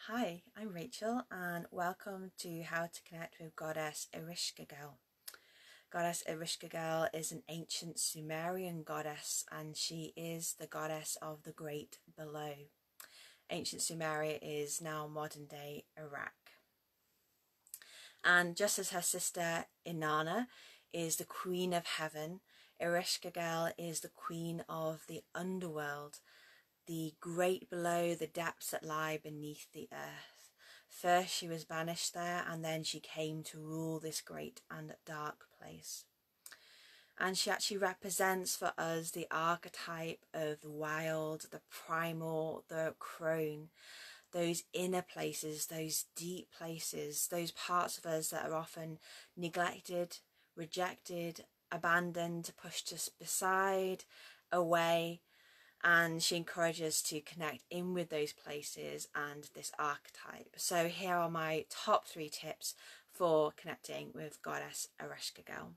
Hi, I'm Rachel and welcome to How to Connect with Goddess Ereshkigal. Goddess Ereshkigal is an ancient Sumerian goddess and she is the goddess of the Great Below. Ancient Sumeria is now modern day Iraq. And just as her sister Inanna is the Queen of Heaven, Ereshkigal is the Queen of the Underworld, the great below, the depths that lie beneath the earth. First she was banished there, and then she came to rule this great and dark place. And she actually represents for us the archetype of the wild, the primal, the crone, those inner places, those deep places, those parts of us that are often neglected, rejected, abandoned, pushed aside, away. And she encourages us to connect in with those places and this archetype. So here are my top 3 tips for connecting with Goddess Ereshkigal.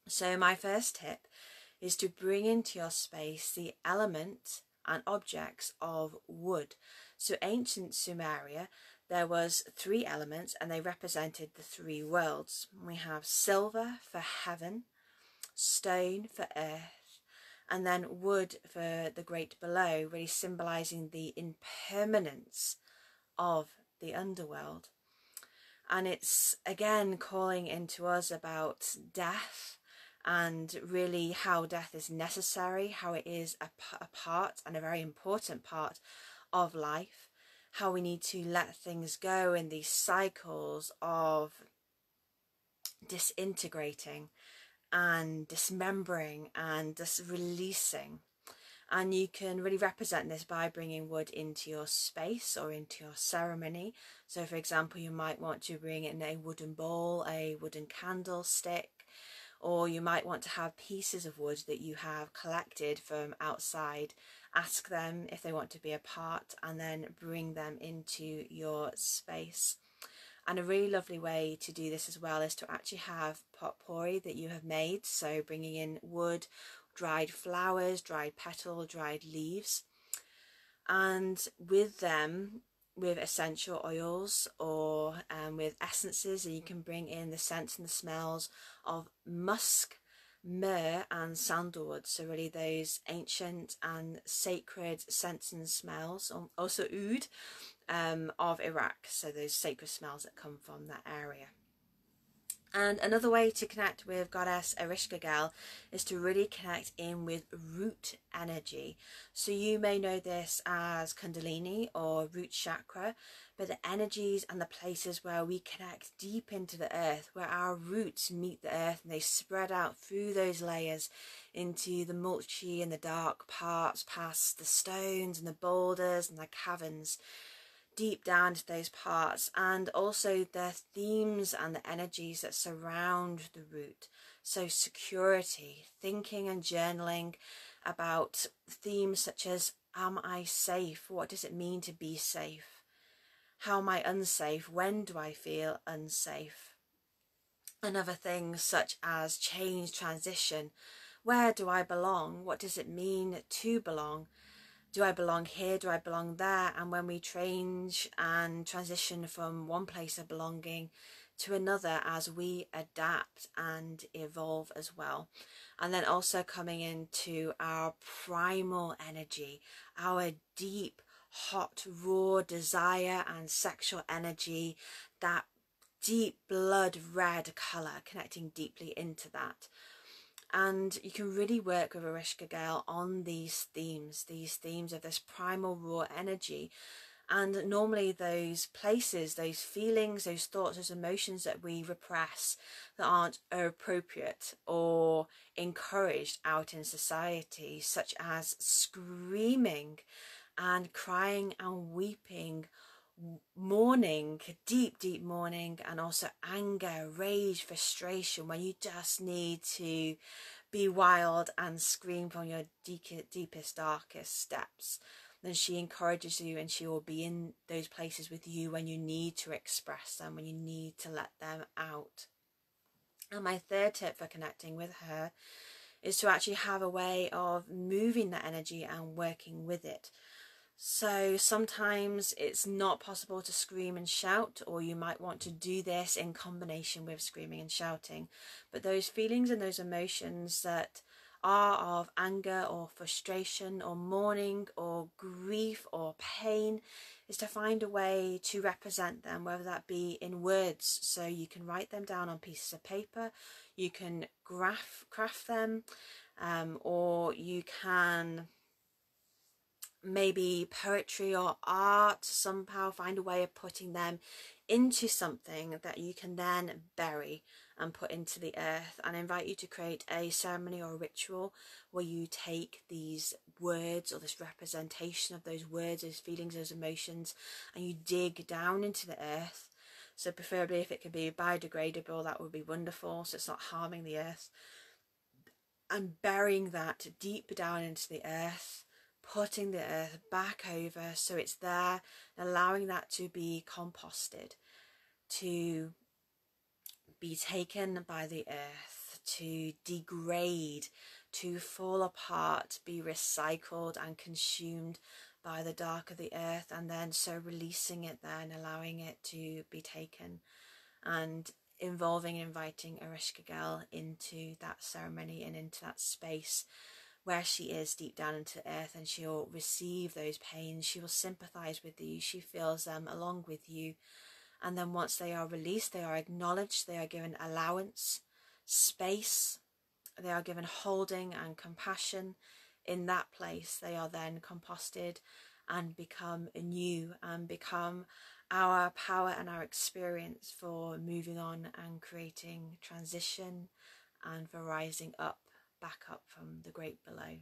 So my first tip is to bring into your space the element and objects of wood. So ancient Sumeria, there was 3 elements and they represented the 3 worlds. We have silver for heaven, stone for earth, and then wood for the great below, really symbolizing the impermanence of the underworld. And it's again calling into us about death and really how death is necessary, how it is a part and a very important part of life, how we need to let things go in these cycles of disintegrating and dismembering and just releasing. And you can really represent this by bringing wood into your space or into your ceremony. So for example, you might want to bring in a wooden bowl, a wooden candlestick, or you might want to have pieces of wood that you have collected from outside. Ask them if they want to be a part and then bring them into your space. And a really lovely way to do this as well is to actually have potpourri that you have made. So bringing in wood, dried flowers, dried petal, dried leaves. And with them, with essential oils or with essences, and you can bring in the scents and the smells of musk, myrrh and sandalwood. So really those ancient and sacred scents and smells, also oud, of Iraq, so those sacred smells that come from that area. And another way to connect with Goddess Ereshkigal is to really connect in with root energy. So you may know this as Kundalini or root chakra, but the energies and the places where we connect deep into the earth, where our roots meet the earth and they spread out through those layers into the mulchy and the dark parts, past the stones and the boulders and the caverns, deep down to those parts, and also the themes and the energies that surround the root. So security, thinking and journaling about themes such as, am I safe? What does it mean to be safe? How am I unsafe? When do I feel unsafe? And other things such as change, transition. Where do I belong? What does it mean to belong? Do I belong here? Do I belong there? And when we change and transition from one place of belonging to another as we adapt and evolve as well. And then also coming into our primal energy, our deep, hot, raw desire and sexual energy, that deep blood red colour, connecting deeply into that. And you can really work with Ereshkigal on these themes of this primal raw energy. And normally those places, those feelings, those thoughts, those emotions that we repress that aren't appropriate or encouraged out in society, such as screaming and crying and weeping, mourning, deep mourning, and also anger, rage, frustration, when you just need to be wild and scream from your deepest, darkest depths. Then she encourages you and she will be in those places with you when you need to express them, when you need to let them out. And my third tip for connecting with her is to actually have a way of moving that energy and working with it. So sometimes it's not possible to scream and shout, or you might want to do this in combination with screaming and shouting. But those feelings and those emotions that are of anger or frustration or mourning or grief or pain, is to find a way to represent them, whether that be in words. So you can write them down on pieces of paper, you can craft them, or you can maybe poetry or art, somehow find a way of putting them into something that you can then bury and put into the earth. And I invite you to create a ceremony or a ritual where you take these words, or this representation of those words, those feelings, those emotions, and you dig down into the earth. So preferably if it could be biodegradable, that would be wonderful, so it's not harming the earth. And burying that deep down into the earth, putting the earth back over so it's there, allowing that to be composted, to be taken by the earth, to degrade, to fall apart, be recycled and consumed by the dark of the earth, and then so releasing it there and allowing it to be taken, and involving and inviting Ereshkigal into that ceremony and into that space where she is deep down into the earth, and she'll receive those pains, she will sympathize with you, she feels them along with you. And then once they are released, they are acknowledged, they are given allowance, space, they are given holding and compassion. In that place they are then composted and become anew, and become our power and our experience for moving on and creating transition, and for rising up, back up from the great below.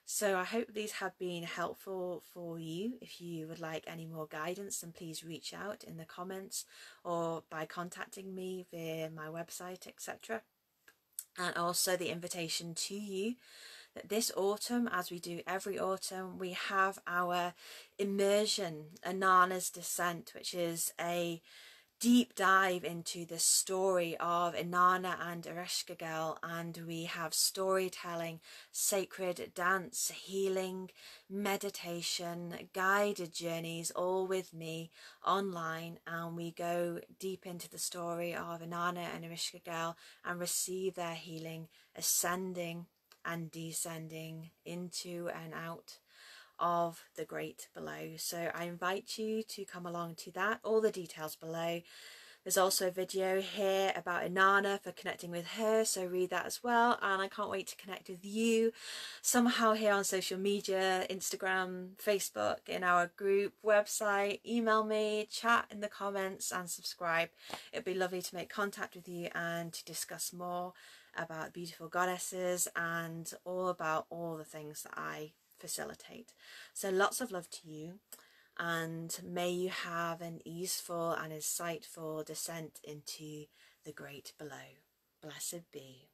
So I hope these have been helpful for you. If you would like any more guidance, then please reach out in the comments or by contacting me via my website, etc. And also the invitation to you that this autumn, as we do every autumn, we have our immersion, Inanna's Descent, which is a deep dive into the story of Inanna and Ereshkigal, and we have storytelling, sacred dance, healing, meditation, guided journeys, all with me online, and we go deep into the story of Inanna and Ereshkigal and receive their healing, ascending and descending into and out of the great below. So I invite you to come along to that, all the details below. There's also a video here about Inanna for connecting with her, so read that as well. And I can't wait to connect with you somehow here on social media, Instagram, Facebook, in our group, website, email me, chat in the comments and subscribe. It'd be lovely to make contact with you and to discuss more about beautiful goddesses and all about all the things that I facilitate. So lots of love to you, and may you have an easeful and insightful descent into the great below. Blessed be.